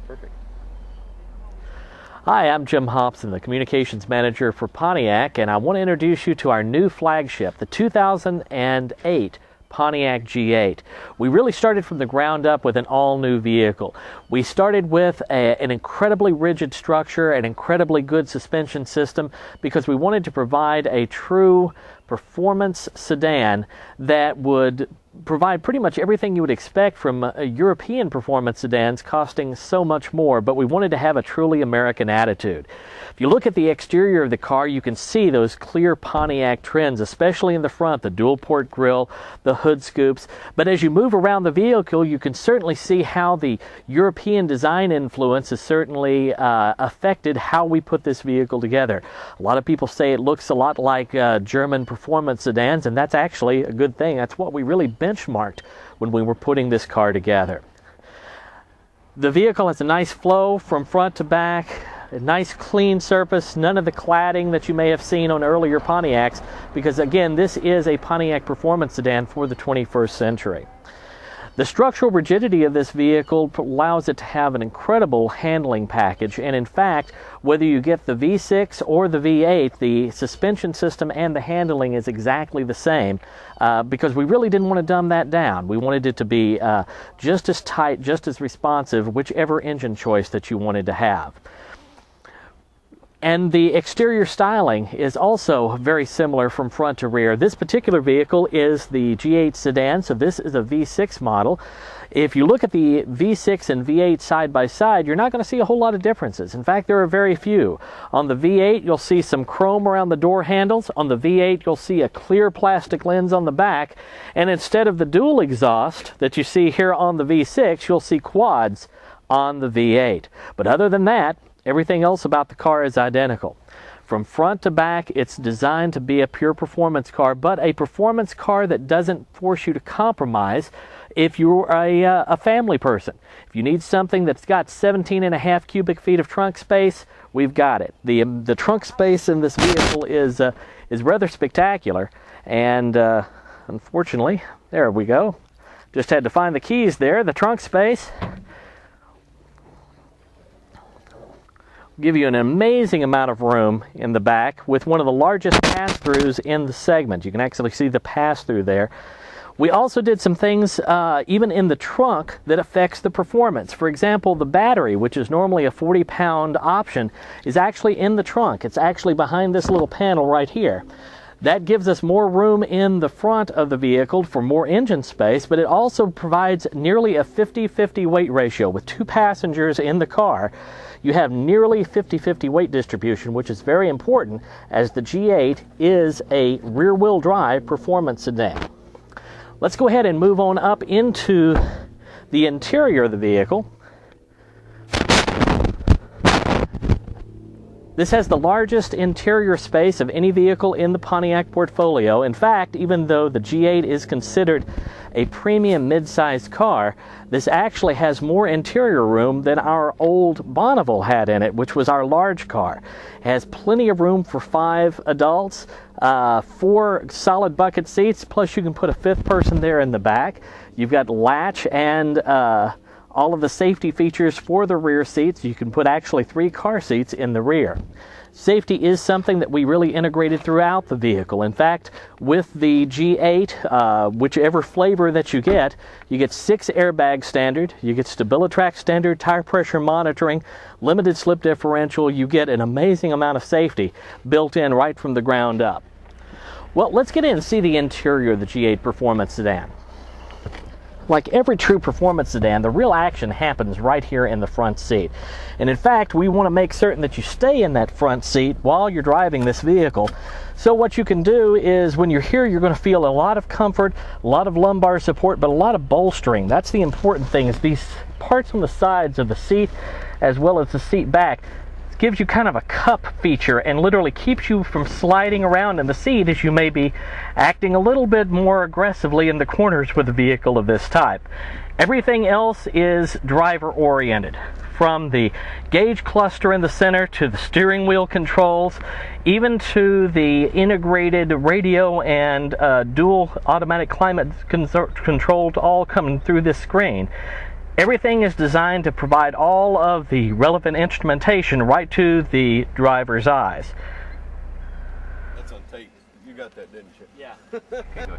Perfect. Hi, I'm Jim Hobson, the Communications Manager for Pontiac, and I want to introduce you to our new flagship, the 2008 Pontiac G8. We really started from the ground up with an all-new vehicle. We started with an incredibly rigid structure, an incredibly good suspension system, because we wanted to provide a true performance sedan that would provide pretty much everything you would expect from European performance sedans costing so much more, but we wanted to have a truly American attitude. If you look at the exterior of the car, you can see those clear Pontiac trends, especially in the front, the dual port grille, the hood scoops. But as you move around the vehicle, you can certainly see how the European design influence has certainly affected how we put this vehicle together. A lot of people say it looks a lot like German performance sedans, and that's actually a good thing. That's what we really benchmarked when we were putting this car together. The vehicle has a nice flow from front to back, a nice clean surface, none of the cladding that you may have seen on earlier Pontiacs, because again, this is a Pontiac performance sedan for the 21st century. The structural rigidity of this vehicle allows it to have an incredible handling package, and in fact, whether you get the V6 or the V8, the suspension system and the handling is exactly the same, because we really didn't want to dumb that down. We wanted it to be just as tight, just as responsive, whichever engine choice that you wanted to have. And the exterior styling is also very similar from front to rear. This particular vehicle is the G8 sedan, so this is a V6 model. If you look at the V6 and V8 side by side, you're not going to see a whole lot of differences. In fact, there are very few. On the V8, you'll see some chrome around the door handles. On the V8, you'll see a clear plastic lens on the back. And instead of the dual exhaust that you see here on the V6, you'll see quads on the V8. But other than that, everything else about the car is identical. From front to back, it's designed to be a pure performance car, but a performance car that doesn't force you to compromise if you're a family person. If you need something that's got 17.5 cubic feet of trunk space, we've got it. The trunk space in this vehicle is rather spectacular, and unfortunately, there we go. Just had to find the keys there. The trunk space give you an amazing amount of room in the back with one of the largest pass-throughs in the segment. You can actually see the pass-through there. We also did some things even in the trunk that affects the performance. For example, the battery, which is normally a 40-pound option, is actually in the trunk. It's actually behind this little panel right here. That gives us more room in the front of the vehicle for more engine space, but it also provides nearly a 50-50 weight ratio. With 2 passengers in the car, you have nearly 50-50 weight distribution, which is very important as the G8 is a rear-wheel drive performance sedan. Let's go ahead and move on up into the interior of the vehicle. This has the largest interior space of any vehicle in the Pontiac portfolio. In fact, even though the G8 is considered a premium mid-sized car, this actually has more interior room than our old Bonneville had in it, which was our large car. It has plenty of room for 5 adults, 4 solid bucket seats, plus you can put a 5th person there in the back. You've got latch and all of the safety features for the rear seats. You can put actually 3 car seats in the rear. Safety is something that we really integrated throughout the vehicle. In fact, with the G8, whichever flavor that you get 6 airbags standard, you get StabiliTrak standard, tire pressure monitoring, limited slip differential. You get an amazing amount of safety built in right from the ground up. Well, let's get in and see the interior of the G8 performance sedan. Like every true performance sedan, the real action happens right here in the front seat. And in fact, we want to make certain that you stay in that front seat while you're driving this vehicle. So what you can do is when you're here, you're going to feel a lot of comfort, a lot of lumbar support, but a lot of bolstering. That's the important thing, is these parts on the sides of the seat as well as the seat back gives you kind of a cup feature and literally keeps you from sliding around in the seat as you may be acting a little bit more aggressively in the corners with a vehicle of this type. Everything else is driver oriented, from the gauge cluster in the center to the steering wheel controls, even to the integrated radio and dual automatic climate control all coming through this screen. Everything is designed to provide all of the relevant instrumentation right to the driver's eyes. That's on tape. You got that, didn't you? Yeah.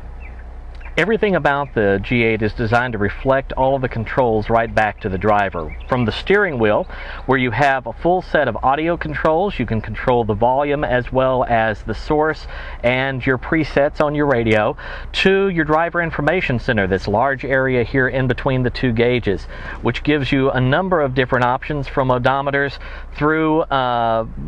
Everything about the G8 is designed to reflect all of the controls right back to the driver. From the steering wheel, where you have a full set of audio controls, you can control the volume as well as the source and your presets on your radio, to your driver information center, this large area here in between the two gauges, which gives you a number of different options from odometers through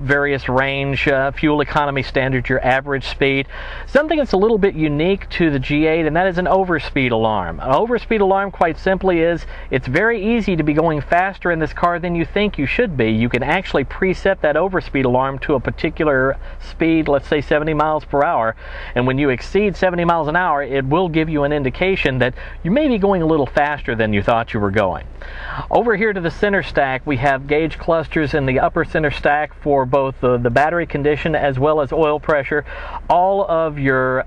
various range, fuel economy standard, your average speed. Something that's a little bit unique to the G8, and that is an overspeed alarm. An overspeed alarm, quite simply, is it's very easy to be going faster in this car than you think you should be. You can actually preset that overspeed alarm to a particular speed, let's say 70 miles per hour, and when you exceed 70 miles an hour, it will give you an indication that you may be going a little faster than you thought you were going. Over here to the center stack, we have gauge clusters in the upper center stack for both the battery condition as well as oil pressure. All of your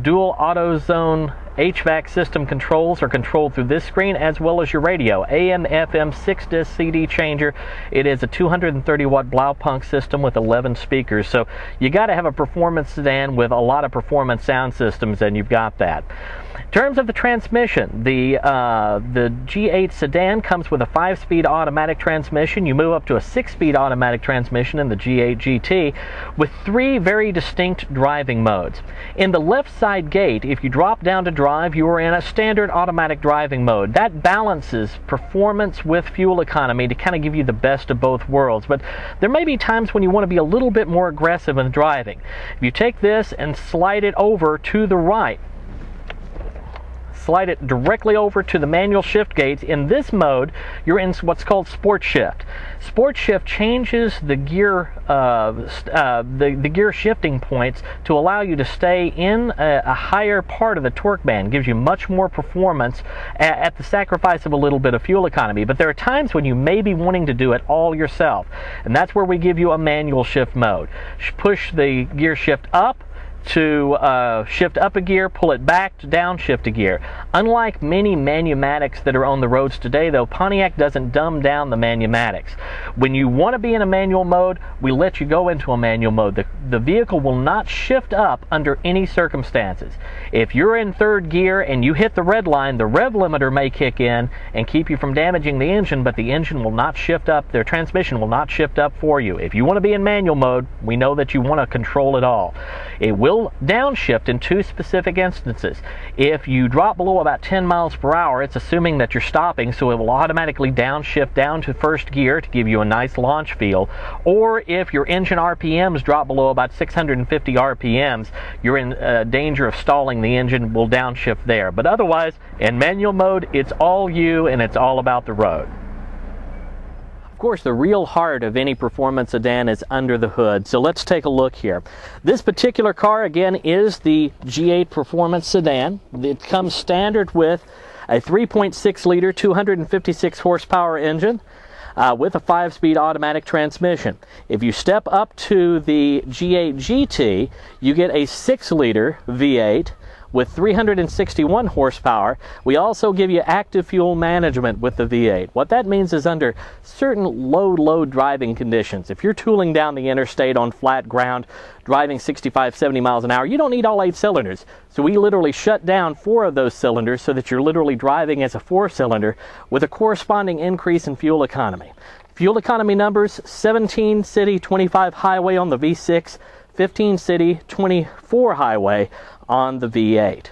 dual auto zone HVAC system controls are controlled through this screen, as well as your radio. AM, FM, 6-disc CD changer. It is a 230 watt Blaupunk system with 11 speakers. So you got to have a performance sedan with a lot of performance sound systems, and you've got that. In terms of the transmission, the G8 sedan comes with a 5-speed automatic transmission. You move up to a 6-speed automatic transmission in the G8 GT with 3 very distinct driving modes. In the left side gate, if you drop down to drive, you are in a standard automatic driving mode. That balances performance with fuel economy to kind of give you the best of both worlds. But there may be times when you want to be a little bit more aggressive in driving. If you take this and slide it over to the right, slide it directly over to the manual shift gates. In this mode, you're in what's called Sport Shift. Sport Shift changes the gear the gear shifting points to allow you to stay in a higher part of the torque band. Gives you much more performance at the sacrifice of a little bit of fuel economy. But there are times when you may be wanting to do it all yourself, and that's where we give you a manual shift mode. Push the gear shift up to shift up a gear, pull it back to downshift a gear. Unlike many manumatics that are on the roads today, though, Pontiac doesn't dumb down the manumatics. When you want to be in a manual mode, we let you go into a manual mode. The vehicle will not shift up under any circumstances. If you're in third gear and you hit the red line, the rev limiter may kick in and keep you from damaging the engine, but the engine will not shift up, their transmission will not shift up for you. If you want to be in manual mode, we know that you want to control it all. It will downshift in 2 specific instances. If you drop below about 10 miles per hour, it's assuming that you're stopping, so it will automatically downshift down to first gear to give you a nice launch feel. Or if your engine RPMs drop below about 650 RPMs, you're in danger of stalling the engine, will downshift there. But otherwise, in manual mode, it's all you and it's all about the road. Of course, the real heart of any performance sedan is under the hood, so let's take a look here. This particular car, again, is the G8 Performance Sedan. It comes standard with a 3.6 liter 256 horsepower engine with a 5-speed automatic transmission. If you step up to the G8 GT, you get a 6-liter V8 with 361 horsepower. We also give you active fuel management with the V8. What that means is under certain low driving conditions, if you're tooling down the interstate on flat ground, driving 65, 70 miles an hour, you don't need all 8 cylinders. So we literally shut down 4 of those cylinders so that you're literally driving as a 4-cylinder with a corresponding increase in fuel economy. Fuel economy numbers: 17 city, 25 highway on the V6, 15 city, 24 highway on the V8.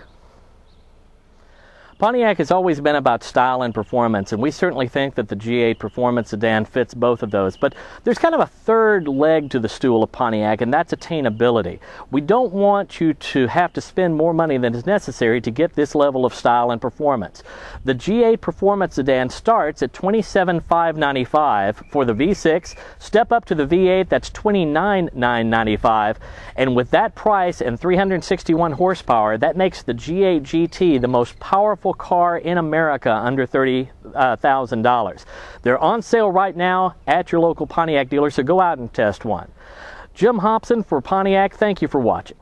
Pontiac has always been about style and performance, and we certainly think that the G8 Performance Sedan fits both of those. But there's kind of a third leg to the stool of Pontiac, and that's attainability. We don't want you to have to spend more money than is necessary to get this level of style and performance. The G8 Performance Sedan starts at $27,595 for the V6. Step up to the V8, that's $29,995. And with that price and 361 horsepower, that makes the G8 GT the most powerful car in America under $30,000. They're on sale right now at your local Pontiac dealer, so go out and test one. Jim Hobson for Pontiac, thank you for watching.